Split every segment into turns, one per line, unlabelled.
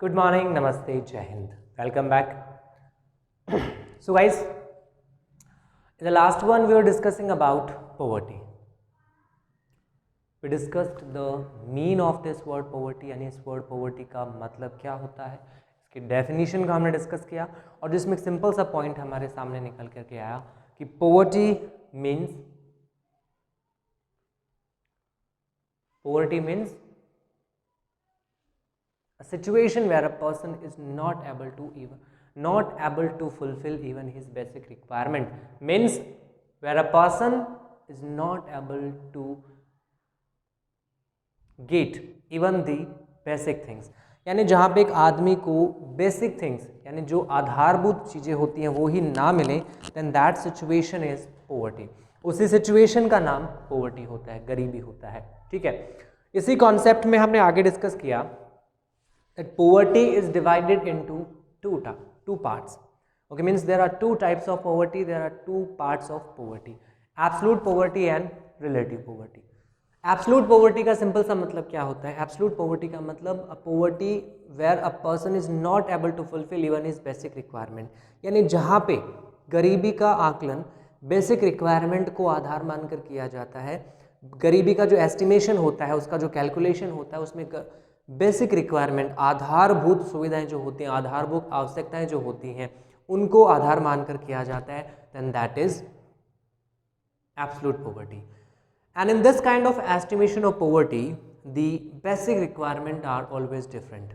Good morning, Namaste, Jai Hind. Welcome back. So guys, in the last one we were discussing about poverty. We discussed the mean of this word poverty, यानी इस word poverty का मतलब क्या होता है, इसकी definition का हमने डिस्कस किया और जिसमें एक सिंपल सा पॉइंट हमारे सामने निकल करके आया कि poverty means a situation where a person is not able to fulfill even his basic requirement, means where a person is not able to get even the basic things, यानी जहाँ पे एक आदमी को बेसिक थिंग्स यानी जो आधारभूत चीज़ें होती हैं वो ही ना मिले, then that situation is poverty. उसी सिचुएशन का नाम पोवर्टी होता है, गरीबी होता है. ठीक है, इसी कॉन्सेप्ट में हमने आगे डिस्कस किया that poverty is divided into two parts. Okay, means there are two types of poverty, there are two parts of poverty, absolute poverty and relative poverty. Absolute poverty का सिंपल सा मतलब क्या होता है? Absolute poverty का मतलब a poverty where a person is not able to fulfill even his basic requirement, यानी जहाँ पे गरीबी का आकलन बेसिक रिक्वायरमेंट को आधार मानकर किया जाता है. गरीबी का जो एस्टिमेशन होता है, उसका जो कैलकुलेशन होता है, उसमें बेसिक रिक्वायरमेंट आधारभूत सुविधाएं जो होती हैं, आधारभूत आवश्यकताएं जो होती हैं, उनको आधार मानकर किया जाता है, then that is absolute poverty. And in this kind of estimation of poverty the basic requirement are always different.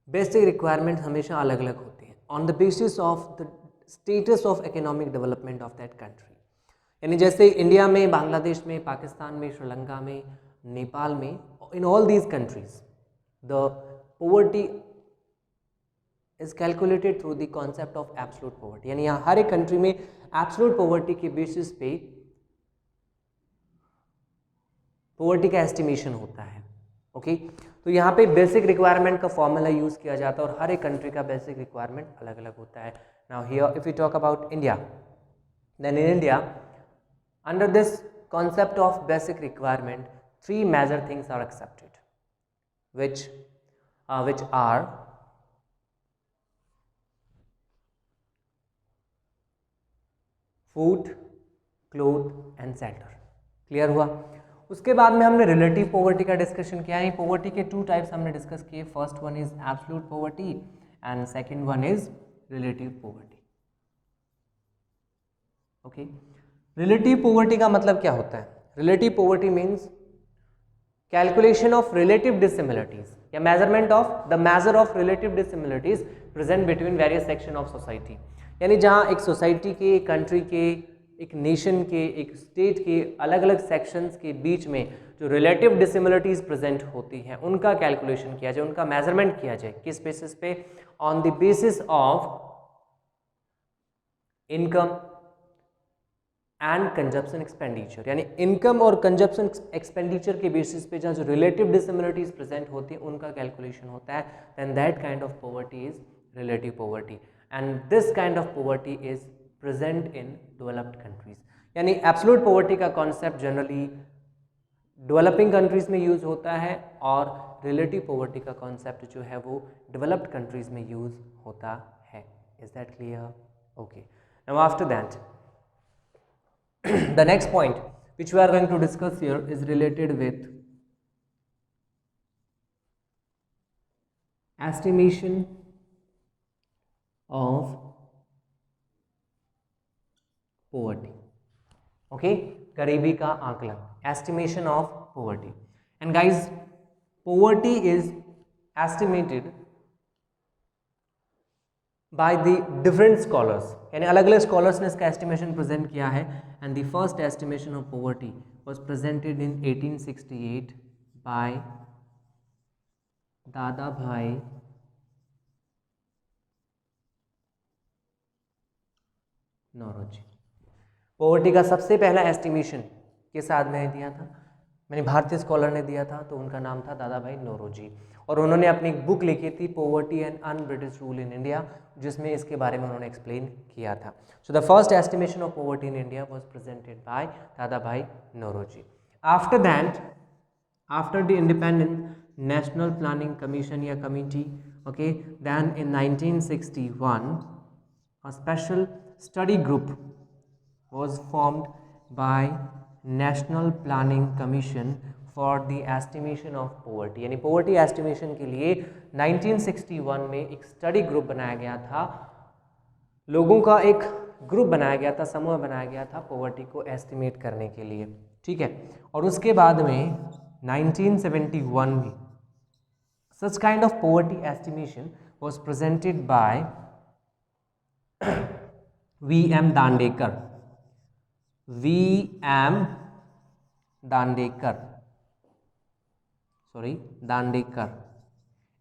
Basic requirement हमेशा अलग अलग होती हैं on the basis of the status of economic development of that country. यानी जैसे India में, बांग्लादेश में, पाकिस्तान में, श्रीलंका में, नेपाल में, in all these countries the poverty is calculated through the concept of absolute poverty. यानी यहाँ हर एक कंट्री में absolute poverty के बेसिस पे poverty का एस्टिमेशन होता है. ओके, तो यहाँ पे बेसिक रिक्वायरमेंट का फॉर्मूला यूज किया जाता है और हर एक कंट्री का बेसिक रिक्वायरमेंट अलग अलग होता है. Now here if you talk about India, then in India under this concept of basic requirement three major things are accepted, which are food, cloth and shelter. Clear हुआ? उसके बाद में हमने रिलेटिव पॉवर्टी का डिस्कशन किया. यानी poverty के two types हमने डिस्कस किए. First one is absolute poverty and second one is relative poverty. Okay, relative poverty का मतलब क्या होता है? Relative poverty means calculation of relative dissimilarities या measurement of the measure of relative dissimilarities present between various section of society. यानी जहां एक society के, एक कंट्री के, एक नेशन के, एक स्टेट के अलग अलग सेक्शंस के बीच में जो रिलेटिव डिसिमिलरिटीज प्रेजेंट होती हैं उनका कैलकुलेशन किया जाए, उनका मेजरमेंट किया जाए. किस बेसिस पे? On the basis of income and consumption expenditure. यानी इनकम और कंजप्शन एक्सपेंडिचर के बेसिस पे जहाँ जो रिलेटिव डिसिमिलरिटीज प्रेजेंट होती है उनका कैलकुलेशन होता है. Then that kind of poverty is relative poverty and this kind of poverty is present in developed countries. यानी एब्सोल्यूट पॉवर्टी का कॉन्सेप्ट जनरली डेवलपिंग कंट्रीज में यूज होता है और रिलेटिव पॉवर्टी का कॉन्सेप्ट जो है वो डेवलप्ड कंट्रीज में यूज होता है. Is that clear? Okay, now after that the next point which we are going to discuss here is related with estimation of poverty. Okay, गरीबी का आकलन, estimation of poverty. And guys, poverty is estimated by the different scholars. यानी अलग अलग scholars ने इसका estimation present किया है. And the first estimation of poverty was presented in 1868 by Dadabhai Naoroji. Poverty का सबसे पहला एस्टिमेशन किस आदमी ने दिया था? मैंने भारतीय स्कॉलर ने दिया था, तो उनका नाम था दादा भाई नौरोजी. और उन्होंने अपनी एक बुक लिखी थी poverty and un British rule in India, जिसमें इसके बारे में उन्होंने एक्सप्लेन किया था. So the first estimation of poverty in India was presented by Dadabhai Naoroji. After that, after the independence, National Planning Commission या committee. Okay, then in 1961 a special study group was formed by National Planning Commission for the estimation of poverty. यानी poverty estimation के लिए 1961 में एक study group बनाया गया था, लोगों का एक ग्रुप बनाया गया था, समूह बनाया गया था पॉवर्टी को एस्टिमेट करने के लिए, ठीक है। और उसके बाद में 1971 में such kind of poverty estimation was presented by V.M. Dandekar, V.M. Dandekar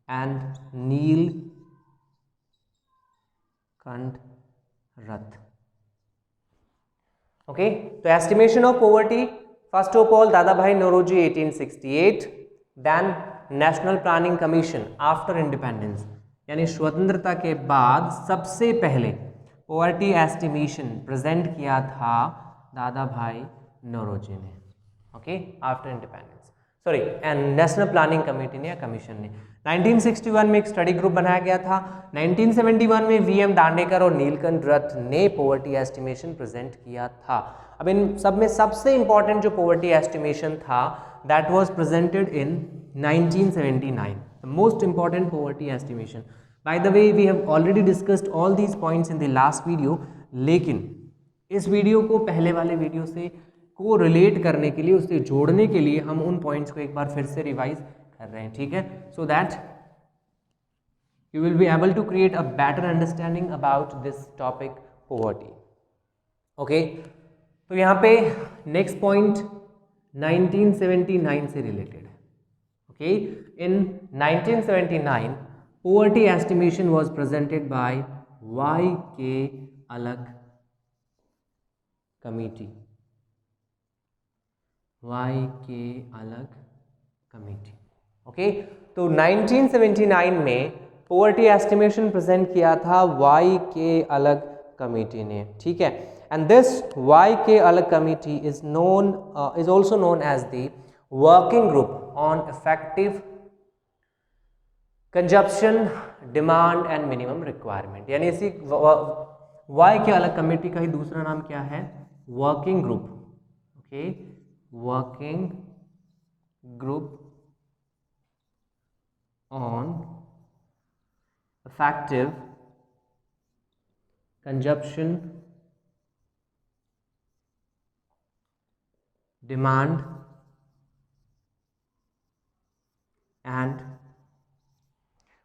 and Nilakantha Rath. Okay, तो estimation of poverty, first of all Dadabhai Naoroji 1868, then national planning commission after independence, यानी स्वतंत्रता के बाद सबसे पहले पॉवर्टी एस्टिमेशन प्रेजेंट किया था दादा भाई नौरोजी ने, okay, after independence, sorry, and national planning committee ने या कमीशन ने। 1961 में एक स्टडी ग्रुप बनाया गया था। 1971 में V.M. दांडेकर और नीलकंठ रथ ने पॉवर्टी एस्टिमेशन प्रेजेंट किया था। अब इन सब में सबसे इंपॉर्टेंट जो पॉवर्टी एस्टिमेशन था that was presented in 1979, the most important poverty estimation. By the way we have already discussed all these points in the last video, लेकिन इस वीडियो को पहले वाले वीडियो से को रिलेट करने के लिए, उससे जोड़ने के लिए हम उन पॉइंट्स को एक बार फिर से रिवाइज कर रहे हैं, ठीक है, so that you will be able to create a better understanding about this topic poverty. Okay, तो यहाँ पे नेक्स्ट पॉइंट 1979 से रिलेटेड है। Okay, in 1979 poverty estimation was presented by Y.K. Alagh committee, Y.K. Alagh committee. Okay, तो 1979 में poverty estimation present किया था Y.K. Alagh committee ने, ठीक है, and this Y.K. Alagh committee is also known as the working group on effective consumption demand and minimum requirement, यानी इसी Y.K. अलग कमेटी का ही दूसरा नाम क्या है, working group. Okay, working group on effective consumption demand and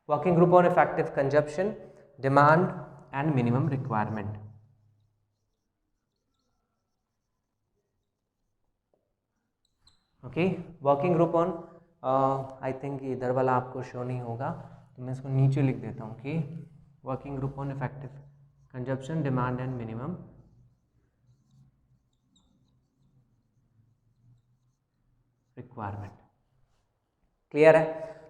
working group on effective consumption, demand and minimum requirement. Okay, working group on I think इधर वाला आपको शो नहीं होगा, तो मैं इसको नीचे लिख देता हूँ कि working group on effective consumption, demand and minimum requirement. Clear है?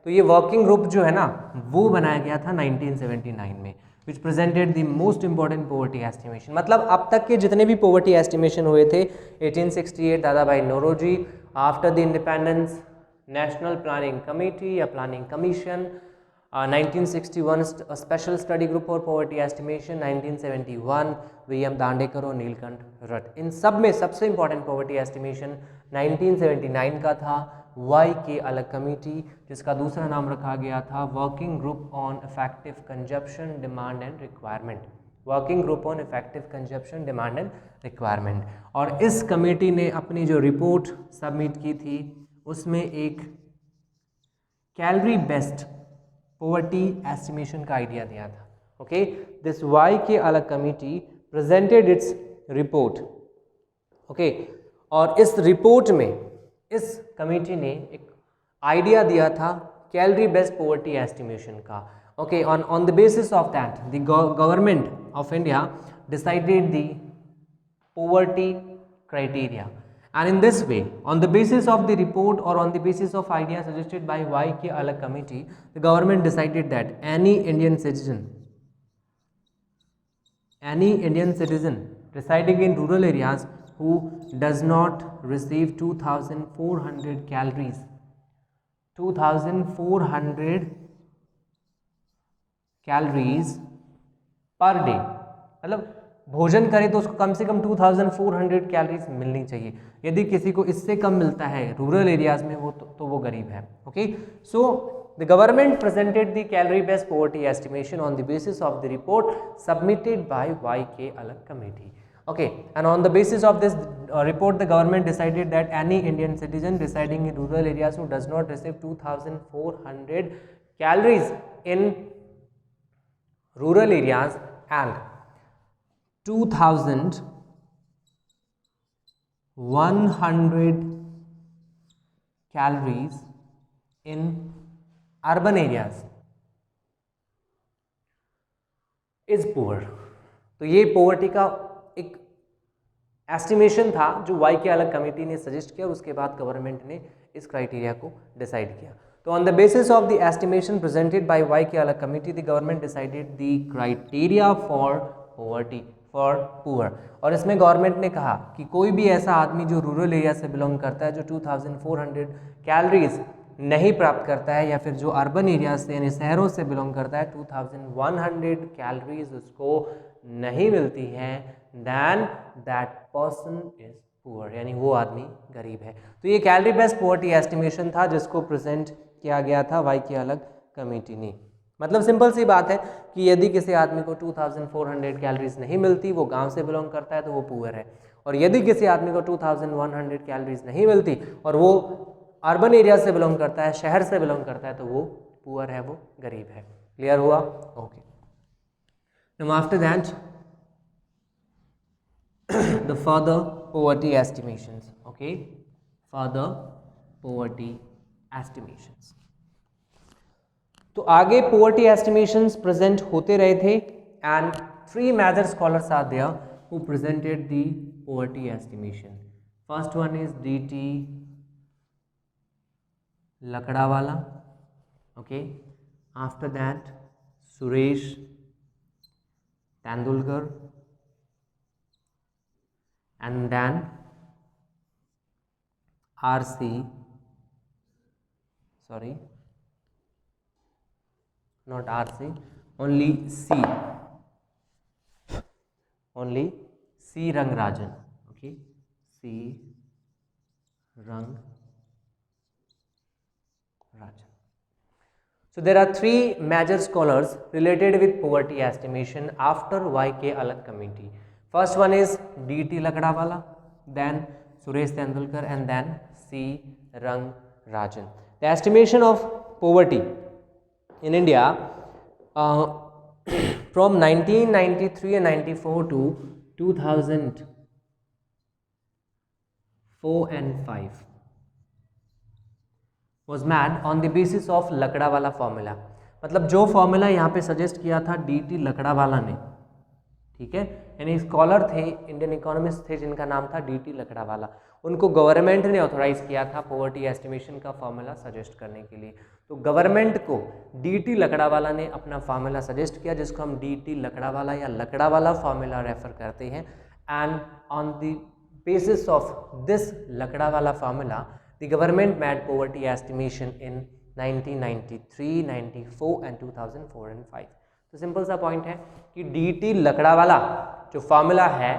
तो ये वर्किंग ग्रुप जो है ना वो बनाया गया था 1979 में, which presented the most important poverty estimation. मतलब अब तक के जितने भी पॉवर्टी एस्टिमेशन हुए थे 1868 Dadabhai Naoroji, after the independence national planning committee या planning commission, 1961 special study group for poverty estimation, 1971 V.M. Dandekar और नीलकंठ रथ। इन सब में सबसे इंपॉर्टेंट पॉवर्टी एस्टिमेशन 1979 का था Y.K. अलग कमेटी, जिसका दूसरा नाम रखा गया था working group on effective consumption demand and requirement, working group on effective consumption demand and requirement. और इस कमेटी ने अपनी जो रिपोर्ट सबमिट की थी उसमें एक कैलोरी बेस्ड पॉवर्टी एस्टिमेशन का आइडिया दिया था। Okay, this Y.K. अलग committee presented its report. Okay, और इस रिपोर्ट में इस कमेटी ने एक आइडिया दिया था कैलोरी बेस्ड पॉवर्टी एस्टिमेशन का। Okay, on the basis of that the government of India decided the poverty criteria, and in this way, on the basis of the report or on the basis of idea suggested by Y.K. अलग committee, the government decided that any Indian citizen residing in rural areas who does not receive 2400 calories 2400 calories per day, मतलब भोजन करे तो उसको कम से कम 2400 calories मिलनी चाहिए। यदि किसी को इससे कम मिलता है रूरल एरियाज में तो वो गरीब है। Okay, so the government presented the calorie based poverty estimation on the basis of the report submitted by YK. Alagh committee. Okay, and on the basis of this report, the government decided that any Indian citizen residing in rural areas who does not receive 2400 calories in rural areas and 2100 calories in urban areas is poor। तो ये poverty का एक estimation था जो Y K Alagh committee ने suggest किया, उसके बाद गवर्नमेंट ने इस क्राइटेरिया को डिसाइड किया। तो on the basis of the estimation presented by Y K Alagh committee, the government decided the criteria for poverty for poor. और इसमें गवर्नमेंट ने कहा कि कोई भी ऐसा आदमी जो रूरल एरिया से बिलोंग करता है, जो 2400 कैलोरीज नहीं प्राप्त करता है, या फिर जो अर्बन एरिया से यानी शहरों से बिलोंग करता है, 2100 कैलोरीज उसको नहीं मिलती हैं, then that person is poor, यानी वो आदमी गरीब है। तो ये कैलोरी बेस्ड पोवर्टी एस्टिमेशन था जिसको प्रेजेंट किया गया था वाई के अलग कमेटी ने। मतलब सिंपल सी बात है कि यदि किसी आदमी को 2400 कैलोरीज नहीं मिलती, वो गांव से बिलोंग करता है, तो वो पुअर है। और यदि किसी आदमी को 2100 कैलोरीज नहीं मिलती और वो अर्बन एरिया से बिलोंग करता है, शहर से बिलोंग करता है, तो वो पुअर है, वो गरीब है। क्लियर हुआ? Okay. Now after that, the further poverty estimations. Okay, further poverty estimations. तो आगे poverty estimations present होते रहे थे, and 3 major scholars are there who presented the poverty estimation. First one is D.T. Lakdawala. Okay, after that Suresh Tendulkar, and then R.C. sorry, not R.C., only C Rangarajan. Okay, C Rangarajan. So there are 3 major scholars related with poverty estimation after Y.K. Alagh committee. First one is D.T. Lakdawala, then Suresh Tendulkar, and then C. Rangarajan. The estimation of poverty in India from 1993 and 94 to 2004 and 5 was made on the basis of Lakdawala formula. मतलब जो formula यहाँ पे suggest किया था D.T. Lakdawala ने, ठीक है, यानी स्कॉलर थे, इंडियन इकोनॉमिस्ट थे जिनका नाम था D.T. लकड़ावाला, उनको गवर्नमेंट ने ऑथोराइज किया था पॉवर्टी एस्टिमेशन का फॉर्मूला सजेस्ट करने के लिए। तो गवर्नमेंट को D.T. लकड़ावाला ने अपना फॉर्मूला सजेस्ट किया, जिसको हम D.T. लकड़ावाला या लकड़ावाला फॉर्मूला रेफर करते हैं। And on the basis of this Lakdawala formula the government made poverty estimation in 1993, 94 and 2004 and 5। तो सिंपल सा पॉइंट है कि D.T. लकड़ावाला जो फॉर्मूला है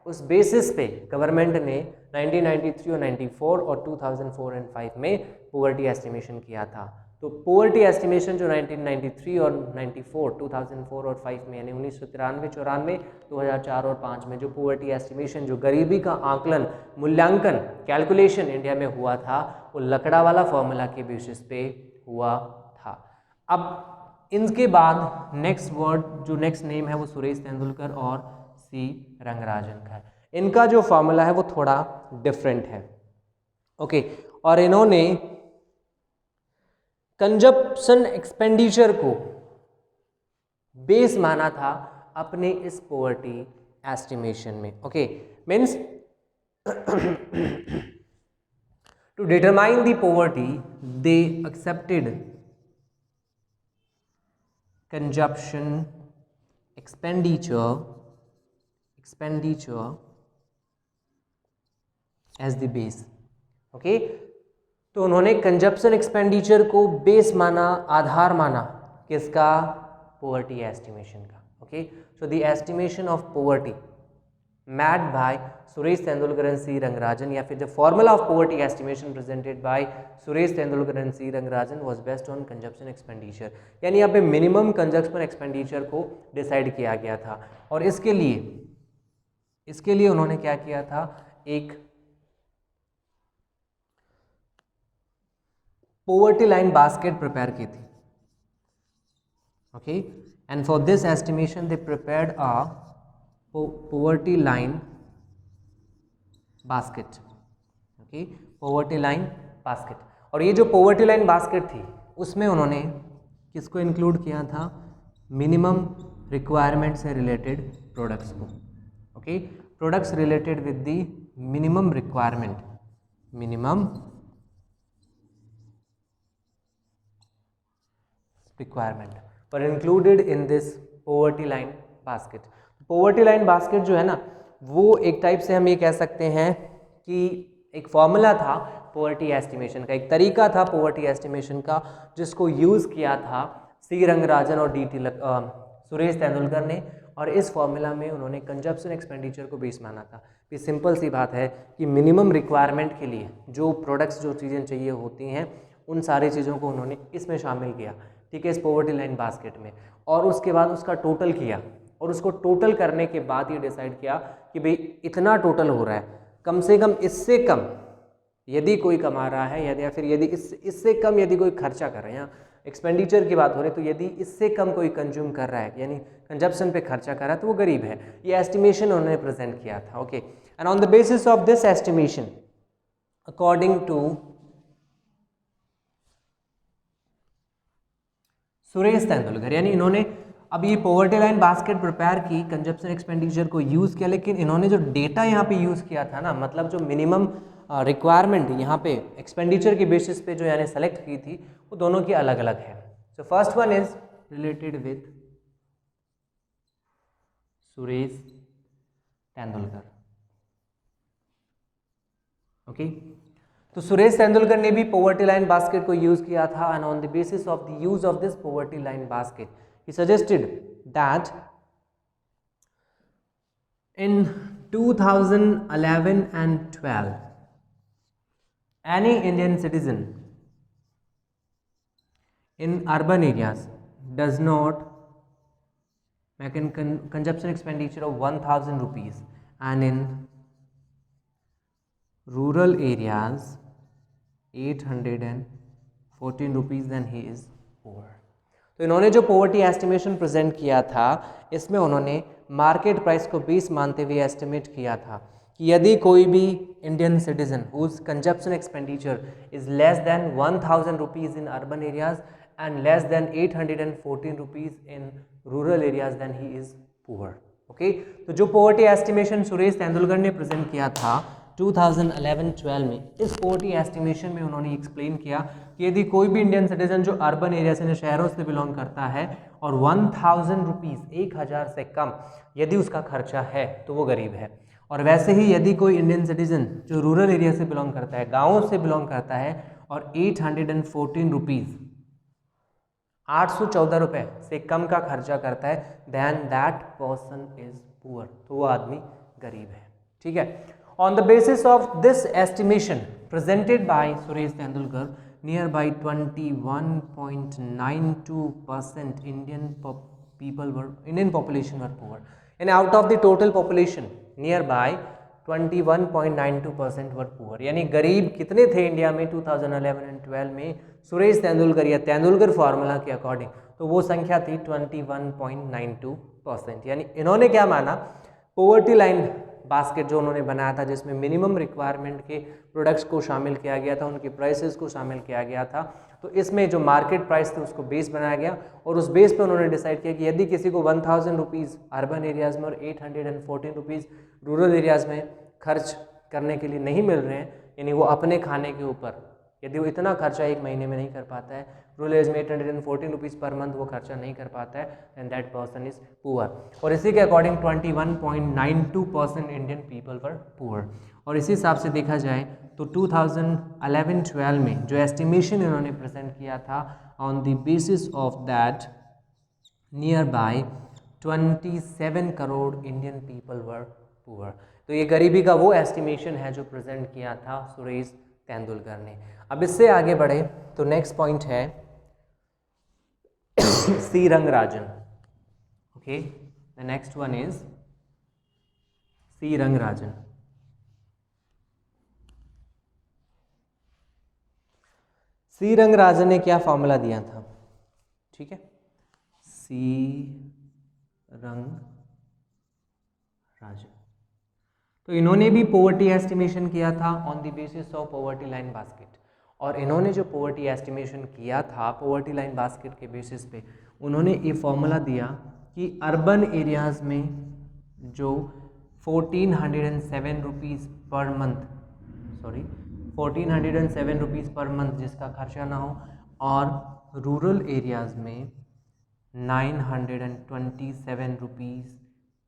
उस बेसिस पे गवर्नमेंट ने 1993 और 94 और 2004 एंड 5 में पोवर्टी एस्टिमेशन किया था। तो पोवर्टी एस्टिमेशन जो 1993 और 94, 2004 और 5 में, यानी 1993, 94, 2004 और 5 में जो पोवर्टी एस्टिमेशन, जो गरीबी का आकलन, मूल्यांकन, कैलकुलेशन इंडिया में हुआ था, वो लकड़ावाला फॉर्मूला के बेसिस पे हुआ था। अब इनके बाद नेक्स्ट वर्ड, जो नेक्स्ट नेम है वो सुरेश तेंदुलकर और सी रंगराजन का है। इनका जो फॉर्मूला है वो थोड़ा डिफरेंट है। ओके, और इन्होंने कंजप्शन एक्सपेंडिचर को बेस माना था अपने इस पोवर्टी एस्टिमेशन में। Okay, means to determine the poverty they accepted consumption expenditure as the base। Okay, तो उन्होंने कंजप्शन एक्सपेंडिचर को बेस माना, आधार माना, किसका? पोवर्टी एस्टिमेशन का। Okay, so the estimation of poverty made by Suresh Tendulkar and C Rangarajan, या फिर the formula of poverty estimation presented by Suresh Tendulkar and C Rangarajan was based on consumption expenditure. यानी यहाँ पे मिनिमम कंजप्शन एक्सपेंडिचर को डिसाइड किया गया था, और इसके लिए उन्होंने क्या किया था? एक पोवर्टी लाइन बास्केट प्रिपेयर की थी। Okay, and for this estimation they prepared a poverty line basket। Okay, poverty line basket। और ये जो poverty line basket थी उसमें उन्होंने किसको इंक्लूड किया था? मिनिमम रिक्वायरमेंट से रिलेटेड प्रोडक्ट्स को। Okay, products related with the minimum requirement, minimum requirement पर included in this poverty line basket. Poverty line basket जो है ना, वो एक टाइप से हम ये कह सकते हैं कि एक फॉर्मूला था पोवर्टी एस्टिमेशन का, एक तरीका था पोवर्टी एस्टिमेशन का, जिसको यूज़ किया था सी रंगराजन और सुरेश तेंदुलकर ने। और इस फॉर्मूला में उन्होंने कंजप्शन एक्सपेंडिचर को बेस माना था। ये सिंपल सी बात है कि मिनिमम रिक्वायरमेंट के लिए जो प्रोडक्ट्स, जो चीज़ें चाहिए होती हैं, उन सारी चीज़ों को उन्होंने इसमें शामिल किया, ठीक है, इस पोवर्टी लाइन बास्केट में। और उसके बाद उसका टोटल किया, और उसको टोटल करने के बाद ये डिसाइड किया कि भाई इतना टोटल हो रहा है, कम से कम इससे कम यदि कोई कमा रहा है, या फिर यदि इससे कम यदि कोई खर्चा कर रहा है, यहाँ एक्सपेंडिचर की बात हो रही है, तो यदि इससे कम कोई कंज्यूम कर रहा है, यानी कंजप्शन पे खर्चा कर रहा है, तो वो गरीब है। ये एस्टिमेशन उन्होंने प्रेजेंट किया था। Okay, and on the basis of this estimation, according to Suresh Tendulkar, यानी इन्होंने अब ये पोवर्टी लाइन बास्केट प्रिपेयर की, कंजप्शन एक्सपेंडिचर को यूज़ किया, लेकिन इन्होंने जो डेटा यहाँ पे यूज़ किया था ना, मतलब जो मिनिमम रिक्वायरमेंट यहाँ पे एक्सपेंडिचर के बेसिस पे जो यानी सेलेक्ट की थी, वो दोनों की अलग अलग है। So first one is related with Suresh Tendulkar. Okay, तो सुरेश तेंदुलकर ने भी पोवर्टी लाइन बास्केट को यूज किया था, and on the basis of the use of this poverty line basket he suggested that in 2011 and 12 any Indian citizen in urban areas does not make a consumption expenditure of 1000 rupees, and in rural areas 814 rupees, then he is poor। तो इन्होंने जो poverty estimation present किया था, इसमें उन्होंने market price को base मानते हुए एस्टिमेट किया था कि यदि कोई भी Indian citizen whose consumption expenditure is less than 1000 rupees in urban areas and less than 814 rupees in rural areas, then he is poor. Okay, तो जो पोवर्टी एस्टिमेशन सुरेश तेंदुलकर ने प्रेजेंट किया था 2011-12 में, इस पोवर्टी एस्टिमेशन में उन्होंने एक्सप्लेन किया कि यदि कोई भी इंडियन सिटीजन जो अर्बन एरिया से, शहरों से बिलोंग करता है, और 1000 रुपीज़ 1000 से कम यदि उसका खर्चा है, तो वो गरीब है। और वैसे ही यदि कोई इंडियन सिटीजन जो रूरल एरिया से बिलोंग करता है, गाँव से बिलोंग करता है, और 814 रुपीज़ 814 रुपये से कम का खर्चा करता है, then that person is poor, तो वो आदमी गरीब है। ठीक है, on the basis of this estimation presented by Suresh Tendulkar, nearby 21.92% Indian population were poor, and out of the total population nearby 21.92% were poor। यानी गरीब कितने थे इंडिया में 2011 एंड 12 में सुरेश तेंदुलकर या तेंदुलकर फार्मूला के अकॉर्डिंग, तो वो संख्या थी 21.92%। यानी इन्होंने क्या माना, पोवर्टी लाइन बास्केट जो उन्होंने बनाया था, जिसमें मिनिमम रिक्वायरमेंट के प्रोडक्ट्स को शामिल किया गया था, उनके प्राइसेस को शामिल किया गया था, तो इसमें जो मार्केट प्राइस थे उसको बेस बनाया गया, और उस बेस पे उन्होंने डिसाइड किया कि यदि किसी को 1000 रुपीज़ अर्बन एरियाज़ में और 814 रुपीज़ रूरल एरियाज़ में खर्च करने के लिए नहीं मिल रहे हैं, यानी वो अपने खाने के ऊपर यदि वो इतना खर्चा एक महीने में नहीं कर पाता है, रूरल एरियाज में 814 रुपीज़ पर मंथ वो खर्चा नहीं कर पाता है, then that person is poor. और इसी के according 21.92% Indian people were poor. और इसी हिसाब से देखा जाए तो 2011-12 में जो एस्टिमेशन इन्होंने प्रेजेंट किया था, on the basis of that near by 27 crore Indian people were poor. तो ये गरीबी का वो एस्टिमेशन है जो प्रेजेंट किया था सुरेश तेंदुलकर ने। अब इससे आगे बढ़े तो नेक्स्ट पॉइंट है C Rangarajan. Okay, the next one is C Rangarajan. C Rangarajan ने क्या फॉर्मूला दिया था? ठीक है, सी रंगराजन, तो इन्होंने भी पोवर्टी एस्टिमेशन किया था on the basis of poverty line basket. और इन्होंने जो पोवर्टी एस्टिमेशन किया था पोवर्टी लाइन बास्केट के बेसिस पे, उन्होंने ये फॉर्मूला दिया कि अर्बन एरियाज़ में जो 1407 rupees per month, 1407 rupees per month जिसका खर्चा ना हो, और रूरल एरियाज़ में 927 रुपीज़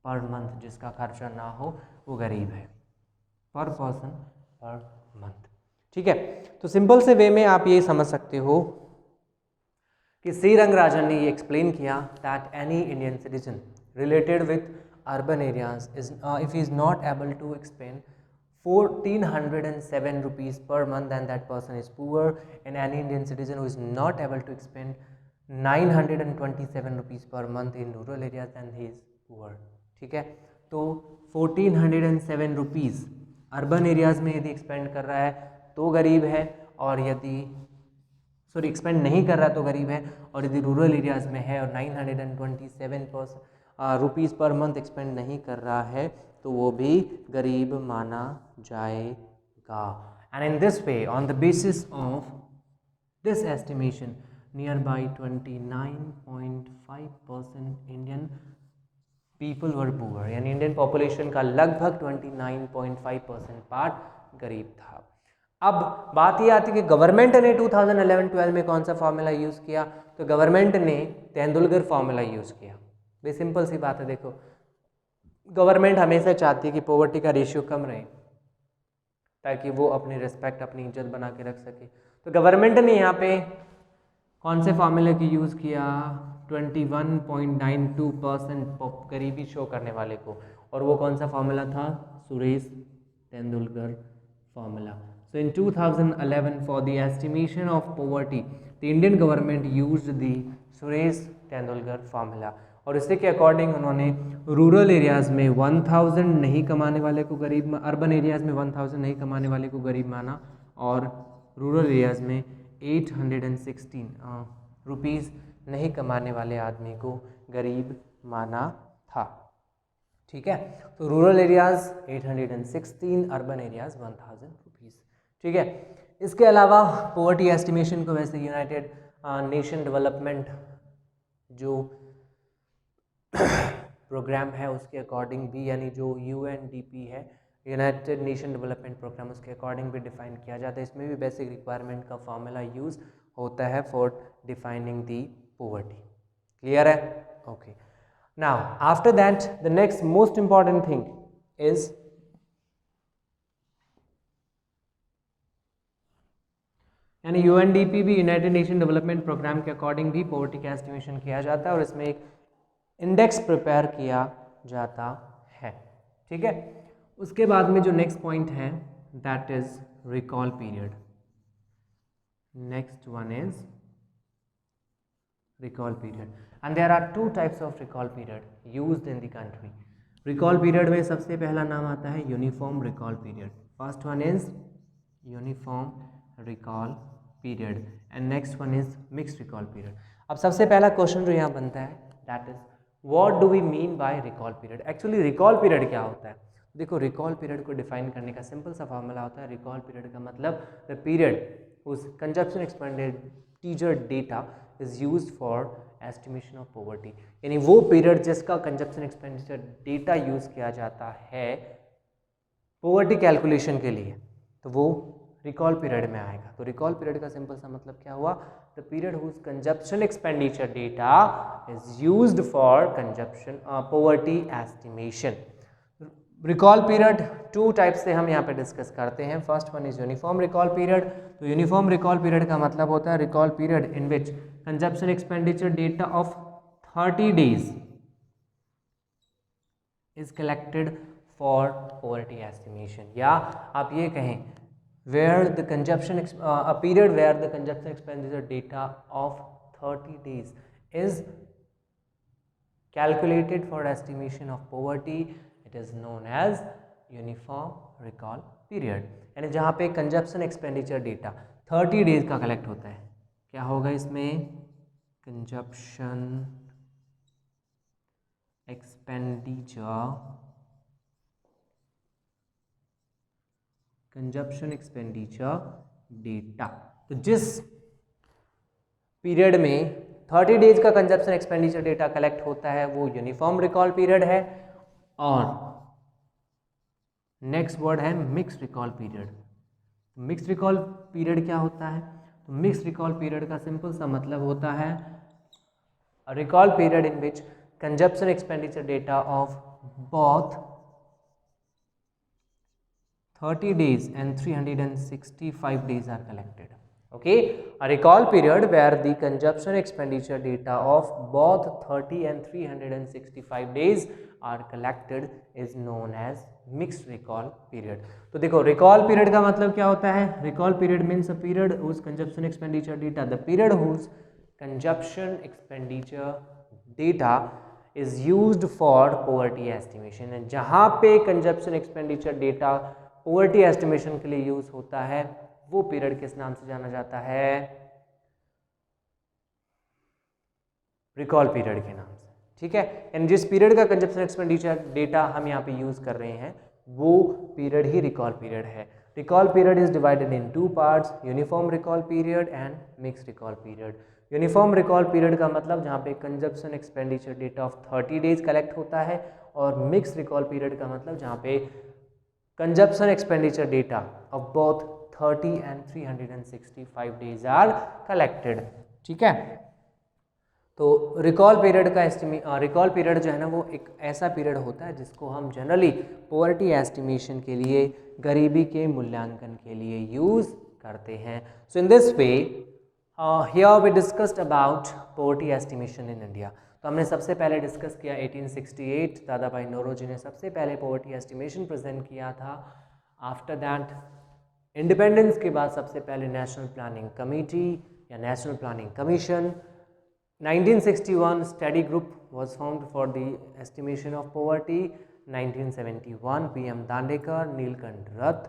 पर मंथ जिसका खर्चा ना हो, वो गरीब है, पर पर्सन पर मंथ। ठीक है, तो सिंपल से वे में आप ये समझ सकते हो कि सी रंगराजन ने ये एक्सप्लेन किया that any Indian citizen related with urban areas is if he is not able to expend 1407 rupees per month, then that person is poor, and any Indian citizen who is not able to expend 927 rupees per month in rural areas, then he is poor. ठीक है, तो 1407 rupees urban areas में यदि expand कर रहा है तो गरीब है, और यदि एक्सपेंड नहीं कर रहा तो गरीब है, और यदि रूरल एरियाज़ में है और 927 रुपीज़ पर मंथ एक्सपेंड नहीं कर रहा है तो वो भी गरीब माना जाएगा। And in this way, on the basis of this estimation, near by 29.5% Indian people were poor, यानी इंडियन पॉपुलेशन का लगभग 29.5% पार्ट गरीब था। अब बात ये आती है कि गवर्नमेंट ने 2011-12 में कौन सा फार्मूला यूज़ किया? तो गवर्नमेंट ने तेंदुलकर फार्मूला यूज़ किया। बे सिंपल सी बात है, देखो गवर्नमेंट हमेशा चाहती है कि पॉवर्टी का रेशियो कम रहे ताकि वो अपनी रिस्पेक्ट, अपनी इज्जत बना के रख सके। तो गवर्नमेंट ने यहाँ पे कौन से फार्मूले की यूज़ किया? 21.92% गरीबी शो करने वाले को, और वो कौन सा फार्मूला था? Suresh Tendulkar formula. So in 2011, for the estimation of poverty, the Indian government used the Suresh Tendulkar formula, और इसी के अकॉर्डिंग उन्होंने रूरल एरियाज़ में 1000 नहीं कमाने वाले को गरीब, अर्बन एरियाज़ में 1000 नहीं कमाने वाले को गरीब माना, और रूरल एरियाज़ में 816 रुपीज़ नहीं कमाने वाले आदमी को गरीब माना था। ठीक है, तो rural areas 816, urban areas 1000 rupees. ठीक है, इसके अलावा पॉवर्टी एस्टिमेशन को वैसे यूनाइटेड नेशन डेवलपमेंट जो प्रोग्राम है उसके अकॉर्डिंग भी, यानी जो UNDP है, यूनाइटेड नेशन डेवलपमेंट प्रोग्राम, उसके अकॉर्डिंग भी डिफाइन किया जाता है। इसमें भी बेसिक रिक्वायरमेंट का फार्मूला यूज़ होता है for defining the poverty. Clear है? Okay, now after that the next most important thing is यानी UNDP भी, यूनाइटेड नेशन डेवलपमेंट प्रोग्राम के अकॉर्डिंग भी पॉवर्टी का एस्टिमेशन किया जाता है, और इसमें एक इंडेक्स प्रिपेयर किया जाता है। ठीक है, उसके बाद में जो नेक्स्ट पॉइंट है that is recall period. Next one is recall period, and there are 2 types of recall period used in the country. Recall period में सबसे पहला नाम आता है uniform recall period. First one is uniform recall period and next one is mixed recall period. अब सबसे पहला question जो यहाँ बनता है that is what do we mean by recall period. Actually recall period क्या होता है? देखो, रिकॉल पीरियड को डिफाइन करने का सिंपल सा फार्मूला होता है। रिकॉल पीरियड का मतलब the period whose consumption expenditure data is used for estimation of poverty, यानी वो पीरियड जिसका कंजप्शन एक्सपेंडिचर डेटा यूज किया जाता है पॉवर्टी कैलकुलेशन के लिए, तो वो रिकॉल पीरियड में आएगा। तो रिकॉल पीरियड का सिंपल सा मतलब क्या हुआ, the period whose consumption expenditure data is used for consumption poverty estimation. Recall period two type से हम यहाँ पे डिस्कस करते हैं। First one is uniform recall period. तो यूनिफॉर्म रिकॉल पीरियड का मतलब होता है recall period in which consumption expenditure data of 30 days is collected for poverty estimation, या आप ये कहें where the consumption a period where the consumption expenditure data of 30 days is calculated for estimation of poverty, it is known as uniform recall period। यानी जहाँ पे consumption expenditure data 30 days का collect होता है, क्या होगा इसमें, कंजप्शन एक्सपेंडिचर डेटा। तो जिस पीरियड में 30 डेज का कंजप्शन एक्सपेंडिचर डेटा कलेक्ट होता है वो यूनिफॉर्म रिकॉल पीरियड है। और नेक्स्ट वर्ड है mix recall period. Mix recall period क्या होता है, तो मिक्स रिकॉल पीरियड का सिंपल सा मतलब होता है recall period in which consumption expenditure data of both 30 days and 365 days are collected. Okay, a recall period where the consumption expenditure data of both 30 and 365 days are collected is known as mixed recall period। तो देखो recall period का मतलब क्या होता है, recall period means a period whose consumption expenditure data, the period whose consumption expenditure data is used for poverty estimation। जहाँ पे consumption expenditure data poverty estimation के लिए यूज होता है वो पीरियड किस नाम से जाना जाता है, रिकॉल पीरियड के नाम से। ठीक है, यानी जिस पीरियड का कंजप्शन एक्सपेंडिचर डेटा हम यहाँ पे यूज कर रहे हैं वो पीरियड ही रिकॉल पीरियड है। Recall period is divided in two parts, uniform recall period and mix recall period. Uniform recall period का मतलब जहाँ पे consumption expenditure data of 30 days collect होता है, और मिक्स रिकॉल पीरियड का मतलब जहाँ पे consumption expenditure data of both 30 and 365 days are collected। ठीक है, तो रिकॉल पीरियड का रिकॉल पीरियड जो है ना वो एक ऐसा पीरियड होता है जिसको हम जनरली पॉवर्टी एस्टिमेशन के लिए, गरीबी के मूल्यांकन के लिए यूज करते हैं। So in this way here we discussed about poverty estimation in India. तो हमने सबसे पहले डिस्कस किया 1868, दादा भाई नौरोजी ने सबसे पहले पॉवर्टी एस्टिमेशन प्रेजेंट किया था। आफ्टर दैट इंडिपेंडेंस के बाद सबसे पहले नेशनल प्लानिंग कमेटी या national planning commission. 1961 study group was formed for the estimation of poverty. 1971 PM Dandekar, Neelkanth रथ।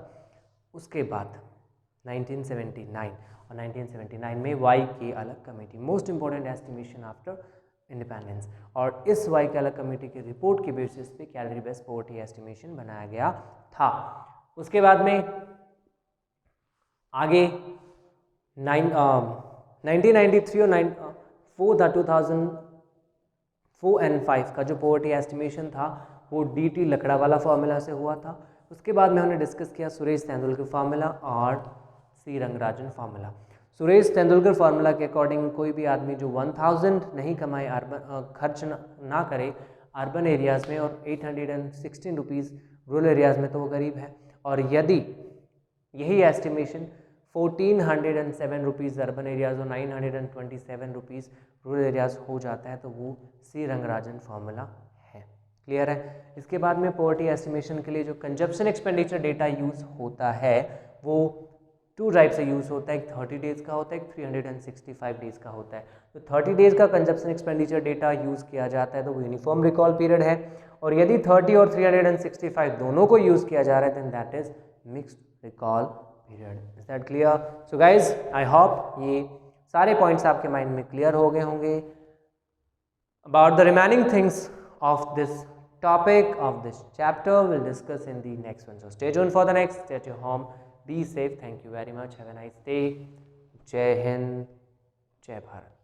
उसके बाद 1979 और 1979 में Y K Alagh committee, most important estimation after independence. और इस वाई के अलग कमेटी की रिपोर्ट के बेसिस पे कैलोरी बेस्ड पॉवर्टी एस्टिमेशन बनाया गया था। उसके बाद में आगे 1993 और 2004 एंड 5 का जो पॉवर्टी एस्टिमेशन था वो DT लकड़ा वाला फॉर्मूला से हुआ था। उसके बाद में हमने डिस्कस किया सुरेश तेंदुलकर फार्मूला और सी रंगराजन फार्मूला। सुरेश तेंदुलकर फार्मूला के अकॉर्डिंग कोई भी आदमी जो 1000 नहीं कमाए, खर्च ना करे अर्बन एरियाज़ में, और 816 रुपीज़ रूरल एरियाज़ में, तो वो गरीब है। और यदि यही एस्टिमेशन 1407 रुपीज़ अर्बन एरियाज़ और 927 रुपीज़ रूरल एरियाज़ हो जाता है तो वो सी रंगराजन फार्मूला है। क्लियर है। इसके बाद में पॉवर्टी एस्टिमेशन के लिए जो कंजप्शन एक्सपेंडिचर डेटा यूज़ होता है वो टू टाइप से यूज़ होता है, एक 30 डेज़ का होता है, एक 365 डेज़ का होता है। तो 30 डेज़ का कंजप्शन एक्सपेंडिचर डेटा यूज़ किया जाता है तो वो यूनिफॉर्म रिकॉल पीरियड है। और यदि 30 और 365 दोनों को यूज़ किया जा रहा है then that is mixed recall period. Is that clear? So guys I hope ये सारे पॉइंट्स आपके माइंड में क्लियर हो गए होंगे about the remaining things of this topic of this chapter we'll discuss in the next one, so stay tuned for the next. Stay at your home, be safe, thank you very much, have a nice day. Jai Hind, Jai Bharat.